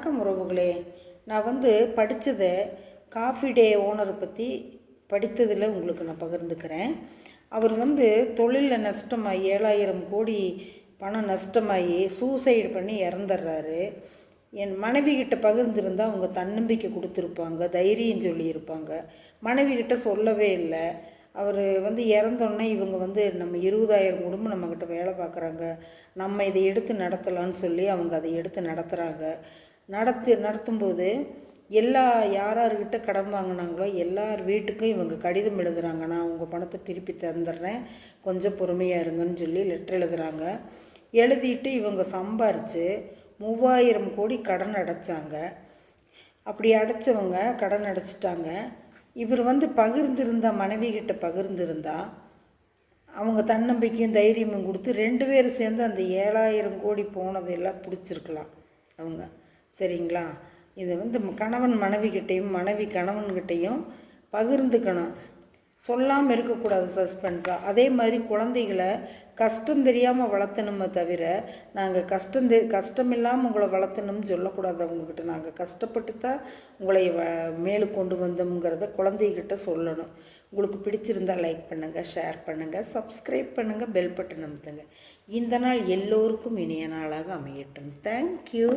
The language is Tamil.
வணக்கம் உறவுகளே. நான் படித்ததை காஃபி டே ஓனரை பற்றி படித்ததில் உங்களுக்கு நான் பகிர்ந்துக்கிறேன். அவர் தொழிலில் நஷ்டமாகி 7,000 கோடி பணம் நஷ்டமாகி சூசைடு பண்ணி இறந்துடுறாரு. என் மனைவிக்கிட்ட பகிர்ந்துருந்தால் அவங்க தன்னம்பிக்கை கொடுத்துருப்பாங்க, தைரியம் சொல்லியிருப்பாங்க. மனைவிக்கிட்ட சொல்லவே இல்லை. அவர் இறந்தோடனே இவங்க நம்ம 20,000 குடும்பம் நம்மக்கிட்ட வேலை பார்க்குறாங்க, நம்ம இதை எடுத்து நடத்தலான்னு சொல்லி அவங்க அதை எடுத்து நடத்துகிறாங்க. நடத்தும்போது யார்கிட்ட கடன் வாங்கினாங்களோ எல்லார் வீட்டுக்கும் இவங்க கடிதம் எழுதுகிறாங்க. நான் உங்கள் பணத்தை திருப்பி தந்துடுறேன், கொஞ்சம் பொறுமையாக இருங்கன்னு சொல்லி லெட்டர் எழுதுகிறாங்க. எழுதிட்டு இவங்க சம்பாரித்து 3,000 கோடி கடன் அடைச்சாங்க. அப்படி அடைச்சவங்க கடன் அடைச்சிட்டாங்க. இவர் பகிர்ந்திருந்தா, மனைவிகிட்ட பகிர்ந்திருந்தா அவங்க தன்னம்பிக்கையும் தைரியமும் கொடுத்து 2 பேரும் சேர்ந்து அந்த 7,000 கோடி போனதெல்லாம் பிடிச்சிருக்கலாம் அவங்க. சரிங்களா? இது கணவன் மனைவிக்கிட்டையும் மனைவி கணவன்கிட்டையும் பகிர்ந்துக்கணும், சொல்லாமல் இருக்கக்கூடாது சஸ்பென்ஸாக. அதே மாதிரி குழந்தைகளை கஷ்டம் தெரியாமல் வளர்த்தணுமே தவிர நாங்கள் கஷ்டம் இல்லாமல் உங்களை வளர்த்தணும்னு சொல்லக்கூடாது. அவங்கக்கிட்ட நாங்கள் கஷ்டப்பட்டு தான் உங்களை மேலே கொண்டு வந்தோம்ங்கிறத குழந்தைகிட்ட சொல்லணும். உங்களுக்கு பிடிச்சிருந்தால் லைக் பண்ணுங்கள், ஷேர் பண்ணுங்கள், சப்ஸ்கிரைப் பண்ணுங்கள், பெல் பட்டன் அமுத்துங்க. இந்த நாள் எல்லோருக்கும் இனிய நாளாக அமையட்டும். தேங்க்யூ.